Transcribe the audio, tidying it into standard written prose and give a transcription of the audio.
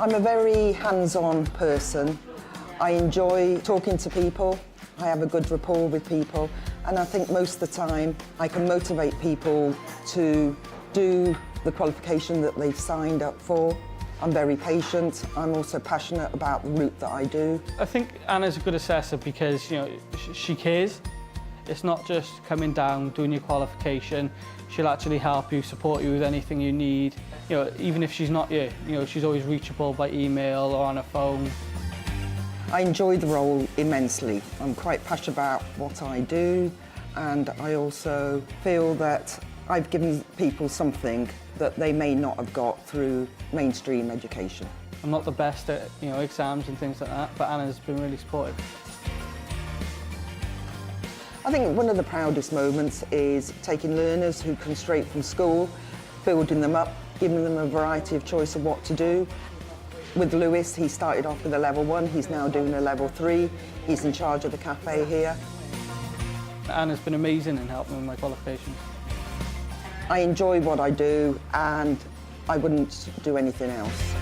I'm a very hands-on person. I enjoy talking to people. I have a good rapport with people, and I think most of the time I can motivate people to do the qualification that they've signed up for. I'm very patient. I'm also passionate about the route that I do. I think Anna's a good assessor because, you know, she cares. It's not just coming down, doing your qualification. She'll actually help you, support you with anything you need. You know, even if she's not here, you know, she's always reachable by email or on her phone. I enjoy the role immensely. I'm quite passionate about what I do, and I also feel that I've given people something that they may not have got through mainstream education. I'm not the best at, you know, exams and things like that, but Anna's been really supportive. I think one of the proudest moments is taking learners who come straight from school, building them up, giving them a variety of choice of what to do. With Lewis, he started off with a level 1, he's now doing a level 3. He's in charge of the cafe here. Anna's been amazing in helping with my qualifications. I enjoy what I do, and I wouldn't do anything else.